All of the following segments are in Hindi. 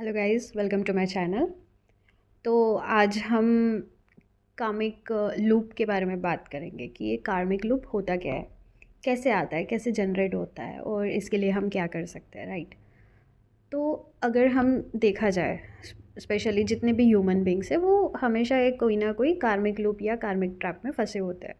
Hello guys, welcome to my channel. तो आज हम कार्मिक लूप के बारे में बात करेंगे कि ये कार्मिक लूप होता क्या है, कैसे आता है, कैसे जनरेट होता है और इसके लिए हम क्या कर सकते हैं, राइट। तो अगर हम देखा जाए, स्पेशली जितने भी ह्यूमन बींग्स हैं वो हमेशा एक कोई ना कोई कार्मिक लूप या कार्मिक ट्रैप में फंसे होते हैं।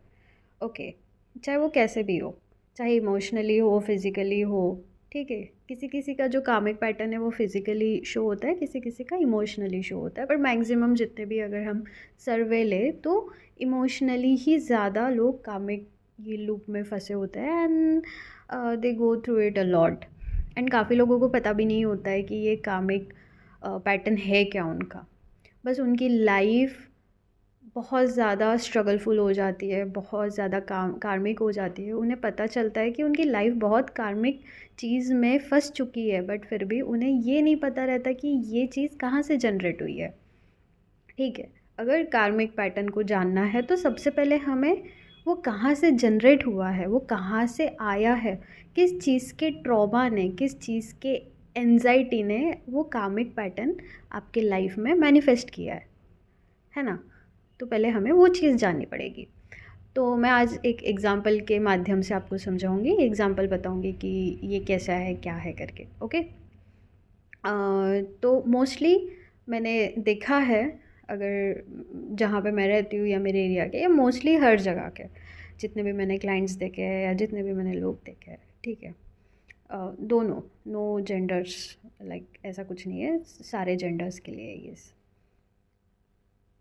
ओके, चाहे वो कैसे भी हो, चाहे इमोशनली हो, फिज़िकली हो, ठीक है। किसी किसी का जो कामिक पैटर्न है वो फिज़िकली शो होता है, किसी किसी का इमोशनली शो होता है, पर मैक्सिमम जितने भी अगर हम सर्वे ले तो इमोशनली ही ज़्यादा लोग कामिक ये लूप में फंसे होते हैं and they go through it a lot. And काफ़ी लोगों को पता भी नहीं होता है कि ये कामिक पैटर्न है क्या उनका। बस उनकी लाइफ बहुत ज़्यादा स्ट्रगलफुल हो जाती है, बहुत ज़्यादा कार्मिक हो जाती है। उन्हें पता चलता है कि उनकी लाइफ बहुत कार्मिक चीज़ में फंस चुकी है, बट फिर भी उन्हें ये नहीं पता रहता कि ये चीज़ कहाँ से जनरेट हुई है। ठीक है, अगर कार्मिक पैटर्न को जानना है तो सबसे पहले हमें वो कहाँ से जनरेट हुआ है, वो कहाँ से आया है, किस चीज़ के ट्रॉमा ने, किस चीज़ के एंजाइटी ने वो कार्मिक पैटर्न आपके लाइफ में मैनिफेस्ट किया है ना। तो पहले हमें वो चीज़ जाननी पड़ेगी। तो मैं आज एक एग्ज़ाम्पल के माध्यम से आपको समझाऊंगी, एग्ज़ाम्पल बताऊंगी कि ये कैसा है, क्या है करके। ओके। तो मोस्टली मैंने देखा है, अगर जहाँ पे मैं रहती हूँ या मेरे एरिया के, या मोस्टली हर जगह के जितने भी मैंने क्लाइंट्स देखे हैं या जितने भी मैंने लोग देखे हैं, ठीक है। दोनों, नो जेंडर्स, लाइक ऐसा कुछ नहीं है, सारे जेंडर्स के लिए ये।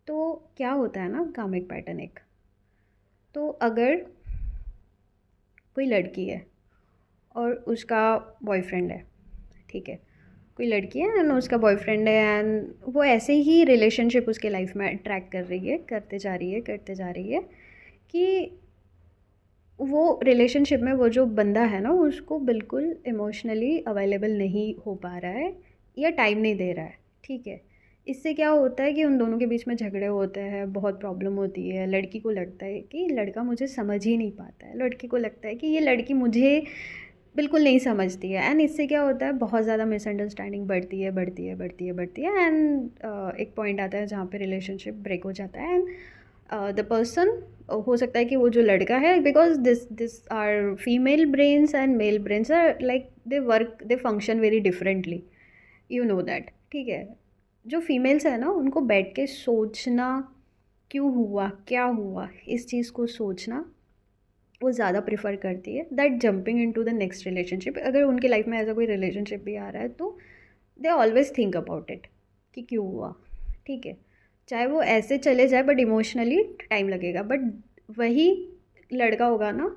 तो क्या होता है ना, कामिक पैटर्न एक, तो अगर कोई लड़की है और उसका बॉयफ्रेंड है, ठीक है। कोई लड़की है एंड उसका बॉयफ्रेंड है एंड वो ऐसे ही रिलेशनशिप उसके लाइफ में अट्रैक्ट कर रही है, करते जा रही है, करते जा रही है कि वो रिलेशनशिप में वो जो बंदा है ना उसको बिल्कुल इमोशनली अवेलेबल नहीं हो पा रहा है या टाइम नहीं दे रहा है, ठीक है। इससे क्या होता है कि उन दोनों के बीच में झगड़े होते हैं, बहुत प्रॉब्लम होती है। लड़की को लगता है कि लड़का मुझे समझ ही नहीं पाता है, लड़की को लगता है कि ये लड़की मुझे बिल्कुल नहीं समझती है। एंड इससे क्या होता है, बहुत ज़्यादा मिसअंडरस्टैंडिंग बढ़ती है, बढ़ती है, बढ़ती है, बढ़ती है एंड एक पॉइंट आता है जहाँ पे रिलेशनशिप ब्रेक हो जाता है। एंड द पर्सन, हो सकता है कि वो जो लड़का है, because this are female brains and male brains are like they work, they function very differently, you know that, ठीक है। जो फीमेल्स है ना उनको बैठ के सोचना, क्यों हुआ, क्या हुआ, इस चीज़ को सोचना वो ज़्यादा प्रेफर करती है that jumping into the next relationship. अगर उनके लाइफ में ऐसा कोई रिलेशनशिप भी आ रहा है तो they always think about it कि क्यों हुआ, ठीक है। चाहे वो ऐसे चले जाए बट इमोशनली टाइम लगेगा। बट वही लड़का होगा ना,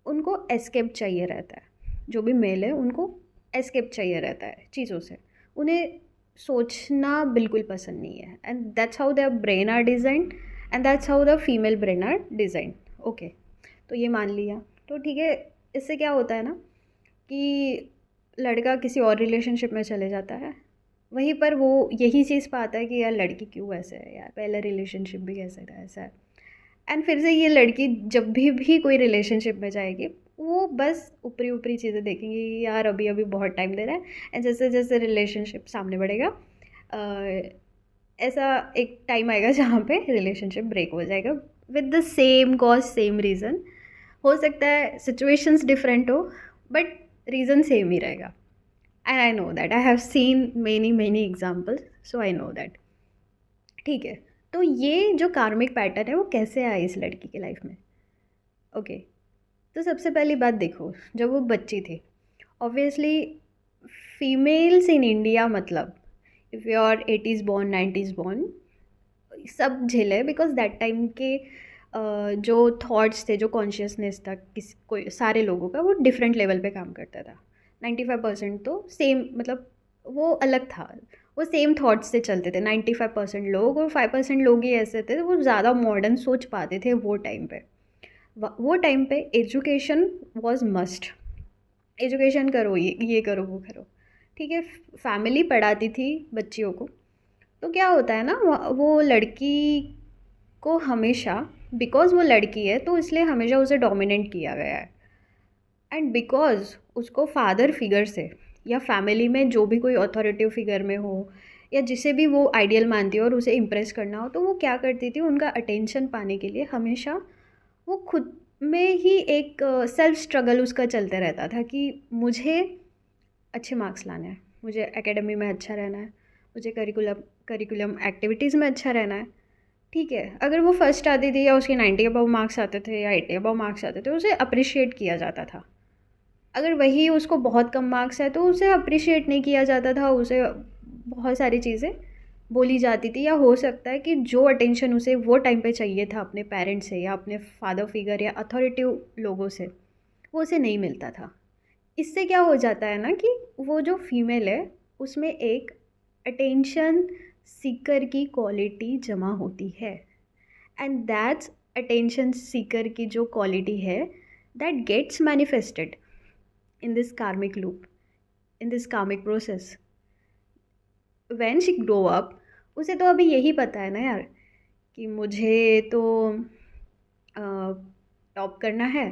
उनको एस्केप चाहिए रहता है। जो भी मेल है उनको एस्केप चाहिए रहता है चीज़ों से, उन्हें सोचना बिल्कुल पसंद नहीं है। And that's how their brain are design and that's how the female brain are design. Okay, तो ये मान लिया। तो ठीक है, इससे क्या होता है ना कि लड़का किसी और रिलेशनशिप में चले जाता है, वहीं पर वो यही चीज़ पाता है कि यार लड़की क्यों ऐसे है, यार पहले रिलेशनशिप भी कैसे था, ऐसा है। एंड फिर से ये लड़की जब भी कोई रिलेशनशिप में जाएगी वो बस ऊपरी ऊपरी चीज़ें देखेंगी, यार अभी अभी बहुत टाइम दे रहा है। एंड जैसे जैसे रिलेशनशिप सामने बढ़ेगा, ऐसा एक टाइम आएगा जहाँ पे रिलेशनशिप ब्रेक हो जाएगा with the same cause, same reason. हो सकता है सिचुएशंस डिफरेंट हो बट रीज़न सेम ही रहेगा। And I know that, I have seen many many examples, so I know that, ठीक है। तो ये जो कार्मिक पैटर्न है वो कैसे आया इस लड़की की लाइफ में। ओके, तो सबसे पहली बात देखो, जब वो बच्ची थी, ऑब्वियसली फीमेल्स इन इंडिया, मतलब if you are 80s born, 90s born, सब झेले बिकॉज दैट टाइम के जो थॉट्स थे, जो कॉन्शियसनेस था किस कोई सारे लोगों का, वो डिफरेंट लेवल पे काम करता था। 95% तो सेम, मतलब वो अलग था, वो सेम थॉट्स से चलते थे 95% लोग, और 5% लोग ही ऐसे थे वो ज़्यादा मॉडर्न सोच पाते थे वो टाइम पे। वो टाइम पे एजुकेशन वॉज मस्ट, एजुकेशन करो, ये करो, वो करो, ठीक है। फैमिली पढ़ाती थी बच्चियों को। तो क्या होता है ना, वो लड़की को हमेशा, बिकॉज वो लड़की है तो इसलिए हमेशा उसे डोमिनेट किया गया है। एंड बिकॉज उसको फादर फिगर से या फैमिली में जो भी कोई अथॉरिटी फिगर में हो या जिसे भी वो आइडियल मानती हो और उसे इम्प्रेस करना हो, तो वो क्या करती थी, उनका अटेंशन पाने के लिए हमेशा वो खुद में ही एक सेल्फ स्ट्रगल उसका चलते रहता था कि मुझे अच्छे मार्क्स लाने हैं, मुझे एकेडमी में अच्छा रहना है, मुझे करिकुलम एक्टिविटीज़ में अच्छा रहना है। ठीक है, अगर वो फर्स्ट आती थी या उसके 90 अबव मार्क्स आते थे या 80 अबव मार्क्स आते थे, उसे अप्रिशिएट किया जाता था। अगर वही उसको बहुत कम मार्क्स है तो उसे अप्रिशिएट नहीं किया जाता था, उसे बहुत सारी चीज़ें बोली जाती थी, या हो सकता है कि जो अटेंशन उसे वो टाइम पे चाहिए था अपने पेरेंट्स से या अपने फादर फिगर या अथॉरिटिव लोगों से, वो उसे नहीं मिलता था। इससे क्या हो जाता है ना कि वो जो फीमेल है उसमें एक अटेंशन सीकर की क्वालिटी जमा होती है, एंड दैट्स अटेंशन सीकर की जो क्वालिटी है that gets manifested in this karmic loop, in this karmic process when she grow up. उसे तो अभी यही पता है ना यार कि मुझे तो टॉप करना है,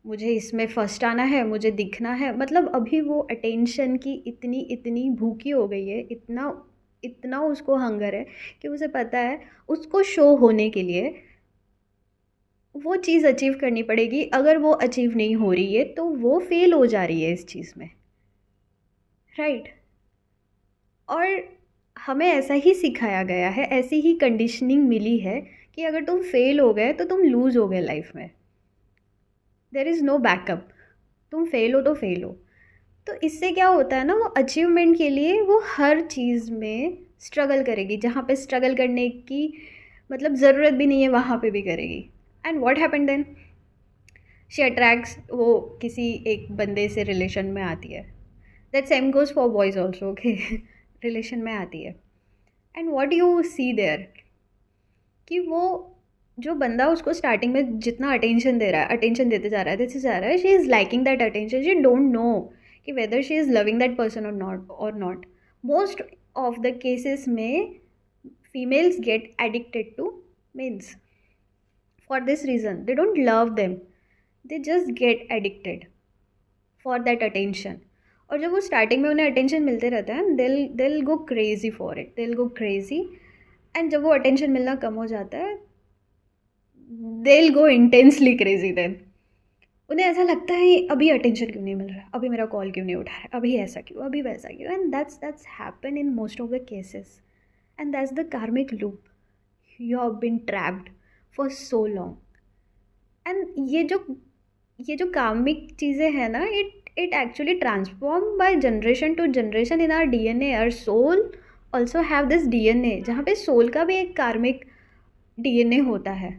मुझे इसमें फर्स्ट आना है, मुझे दिखना है। मतलब अभी वो अटेंशन की इतनी इतनी भूखी हो गई है, इतना इतना उसको हंगर है कि उसे पता है उसको शो होने के लिए वो चीज़ अचीव करनी पड़ेगी। अगर वो अचीव नहीं हो रही है तो वो फेल हो जा रही है इस चीज़ में, राइट। और हमें ऐसा ही सिखाया गया है, ऐसी ही कंडीशनिंग मिली है कि अगर तुम फेल हो गए तो तुम लूज़ हो गए लाइफ में, देयर इज़ नो बैकअप, तुम फेल हो तो फेल हो। तो इससे क्या होता है ना, वो अचीवमेंट के लिए वो हर चीज़ में स्ट्रगल करेगी, जहाँ पे स्ट्रगल करने की मतलब ज़रूरत भी नहीं है वहाँ पे भी करेगी। And what happened then, she attracts, वो किसी एक बंदे से रिलेशन में आती है, that same goes for boys also, okay. Relation में आती है and what you see there कि वो जो बंदा उसको स्टार्टिंग में जितना अटेंशन दे रहा है, अटेंशन देते जा रहा है, she is liking that attention, she don't know कि whether she is loving that person और not. Most of the cases में females get addicted to males for this reason, they don't love them, they just get addicted for that attention. और जब वो स्टार्टिंग में उन्हें अटेंशन मिलते रहता है, दिल गो क्रेजी फॉर इट, दिल गो क्रेजी। एंड जब वो अटेंशन मिलना कम हो जाता है, दिल गो इंटेंसली क्रेजी देन। उन्हें ऐसा लगता है अभी अटेंशन क्यों नहीं मिल रहा, अभी मेरा कॉल क्यों नहीं उठा रहा है, अभी ऐसा क्यों, अभी वैसा क्यों। And that's happen in most of the cases, and that's the karmic loop, you have been trapped for so long. And ये जो कार्मिक चीज़ें हैं ना, it actually transform by generation to generation in our DNA. Our soul also have this DNA, जहाँ पे सोल का भी एक कार्मिक DNA होता है।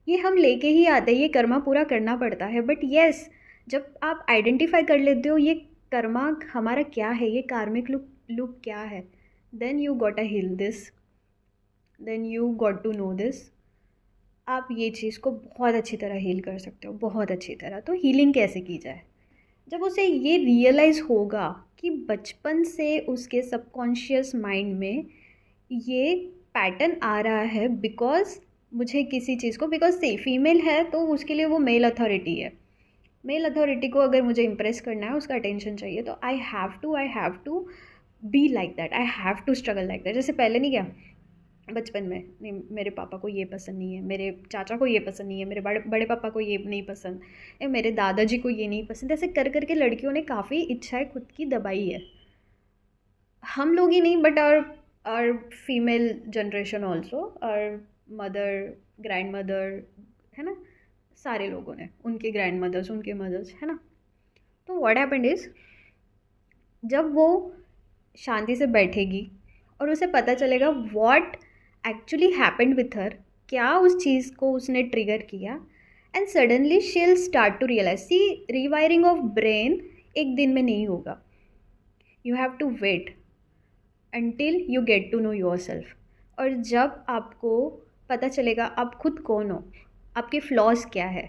ये हम लेके ही आते हैं, ये कर्मा पूरा करना पड़ता है। बट येस, जब आप आइडेंटिफाई कर लेते हो ये कर्मा हमारा क्या है, ये कार्मिक लूप क्या है, then you got a heal this, then you got to know this. आप ये चीज़ को बहुत अच्छी तरह हील कर सकते हो, बहुत अच्छी तरह। तो हीलिंग कैसे की जाए, जब उसे ये रियलाइज़ होगा कि बचपन से उसके सबकॉन्शियस माइंड में ये पैटर्न आ रहा है, बिकॉज मुझे किसी चीज़ को, बिकॉज से फीमेल है तो उसके लिए वो मेल अथॉरिटी है, मेल अथॉरिटी को अगर मुझे इम्प्रेस करना है, उसका अटेंशन चाहिए, तो I have to be like that, I have to struggle like that. जैसे पहले नहीं क्या, बचपन में नहीं, मेरे पापा को ये पसंद नहीं है, मेरे चाचा को ये पसंद नहीं है, मेरे बड़े बड़े पापा को ये नहीं पसंद, या मेरे दादाजी को ये नहीं पसंद। ऐसे कर करके लड़कियों ने काफ़ी इच्छाएं खुद की दबाई है। हम लोग ही नहीं, बट और फीमेल जनरेशन ऑल्सो, और मदर, ग्रैंड मदर, है ना, सारे लोगों ने, उनके ग्रैंड मदर्स, उनके मदर्स, है ना। तो व्हाट हैपेंड इज़, जब वो शांति से बैठेगी और उसे पता चलेगा what actually happened with her, क्या उस चीज़ को उसने ट्रिगर किया, and suddenly she will start to realize. See, rewiring of brain एक दिन में नहीं होगा, you have to wait until you get to know yourself. और जब आपको पता चलेगा आप खुद कौन हो, आपके फ्लॉज क्या है,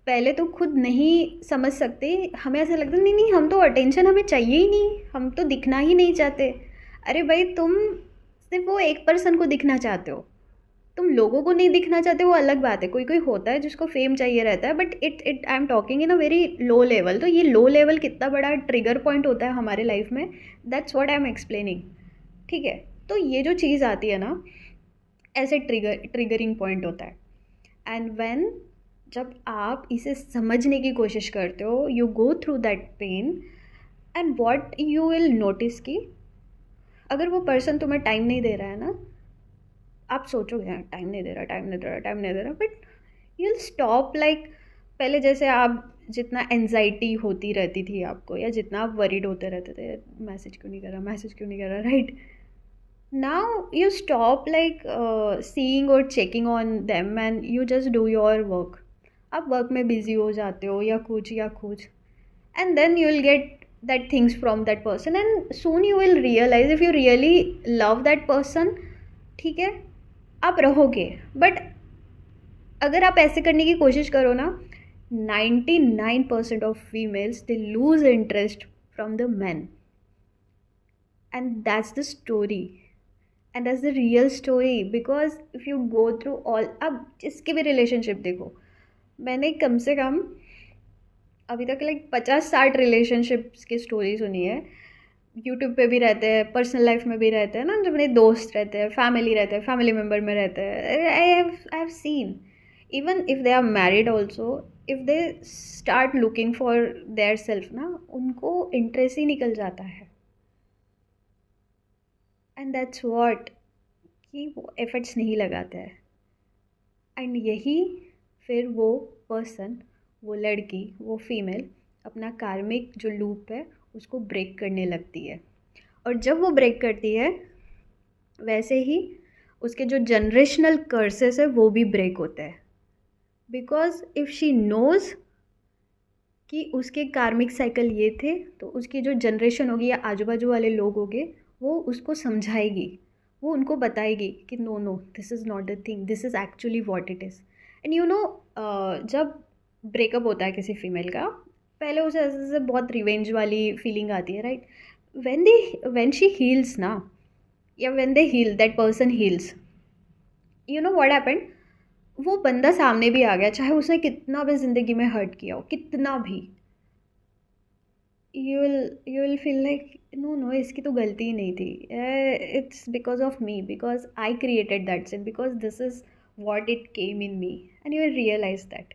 पहले तो खुद नहीं समझ सकते, हमें ऐसा लगता है नहीं नहीं हम तो अटेंशन हमें चाहिए ही नहीं, हम तो दिखना ही नहीं चाहते। अरे भाई, तुम सिर्फ वो एक पर्सन को दिखना चाहते हो, तुम लोगों को नहीं दिखना चाहते वो अलग बात है, कोई कोई होता है जिसको फेम चाहिए रहता है, but it I am talking in a very low level. तो ये लो लेवल कितना बड़ा ट्रिगर पॉइंट होता है हमारे लाइफ में, that's what I am explaining. ठीक है, तो ये जो चीज़ आती है ना, ऐसे ट्रिगरिंग पॉइंट होता है। एंड व्हेन, जब आप इसे समझने की कोशिश करते हो, you go through that pain, and what you will notice कि अगर वो पर्सन तुम्हें टाइम नहीं दे रहा है ना, आप सोचोगे यार टाइम नहीं दे रहा, टाइम नहीं दे रहा, टाइम नहीं दे रहा, but you will stop. Like पहले जैसे आप जितना एनजाइटी होती रहती थी आपको, या जितना आप वरीड होते रहते थे, मैसेज क्यों नहीं कर रहा, मैसेज क्यों नहीं कर रहा, right? Now you stop like seeing और checking on them, and you just do your work. आप वर्क में बिजी हो जाते हो या कुछ, and then you will get that things from that person, and soon you will realize if you really love that person, ठीक है, आप रहोगे। बट अगर आप ऐसे करने की कोशिश करो ना, 99% of females they lose interest from the man, and that's the story, and that's the real story. Because if you go through all, अब जिसके भी रिलेशनशिप देखो, मैंने कम से कम अभी तक लाइक 50-60 रिलेशनशिप्स की स्टोरी सुनी है। यूट्यूब पे भी रहते हैं, पर्सनल लाइफ में भी रहते हैं ना, जब मेरे दोस्त रहते हैं, फैमिली रहते हैं, फैमिली मेम्बर में रहते हैं, I have seen even if they are married also, if they start looking for their self ना, उनको इंटरेस्ट ही निकल जाता है। एंड दैट्स वॉट, कि वो एफर्ट्स नहीं लगाते हैं। एंड यही फिर वो पर्सन, वो लड़की, वो फीमेल अपना कार्मिक जो लूप है उसको ब्रेक करने लगती है। और जब वो ब्रेक करती है, वैसे ही उसके जो जनरेशनल कर्सेस है वो भी ब्रेक होते हैं। बिकॉज इफ़ शी नोज़ कि उसके कार्मिक साइकिल ये थे, तो उसकी जो जनरेशन होगी या आजू बाजू वाले लोग होंगे, वो उसको समझाएगी, वो उनको बताएगी कि no no, this is not the thing, this is actually what it is. And you know, जब ब्रेकअप होता है किसी फीमेल का, पहले उसे ऐसे ऐसे बहुत रिवेंज वाली फीलिंग आती है, राइट? व्हेन शी हील्स ना, या when they heal, that person heals, you know what happened, वो बंदा सामने भी आ गया, चाहे उसने कितना भी ज़िंदगी में हर्ट किया हो, कितना भी, you will feel like no no, इसकी तो गलती ही नहीं थी, it's because of me, because I created that sin, because this is what it came in me, and you will realize that,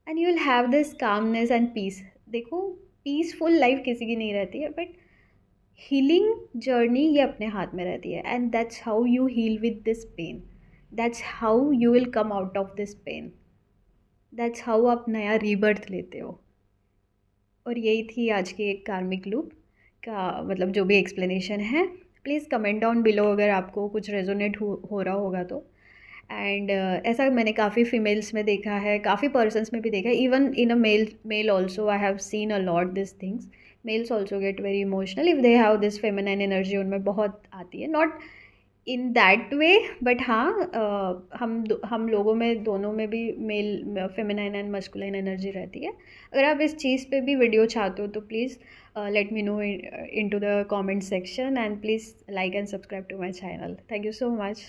and you will have this calmness and peace। देखो, पीसफुल लाइफ किसी की नहीं रहती है, बट हीलिंग जर्नी ये अपने हाथ में रहती है, and that's how you heal with this pain, that's how you will come out of this pain, that's how आप नया रीबर्थ लेते हो। और यही थी आज की एक कार्मिक लूप का मतलब जो भी एक्सप्लेनेशन है। प्लीज़ कमेंट डाउन बिलो अगर आपको कुछ रेजोनेट हो रहा होगा तो। एंड ऐसा मैंने काफ़ी फीमेल्स में देखा है, काफ़ी पर्सन्स में भी देखा है, even in a male also I have seen a lot this things. Males also get very emotional if they have this feminine energy, उनमें बहुत आती है, not in that way, but हाँ, हम लोगों में दोनों में भी male feminine and masculine energy रहती है। अगर आप इस चीज़ पे भी वीडियो चाहते हो तो please let me know into the comment section, and please like and subscribe to my channel. Thank you so much.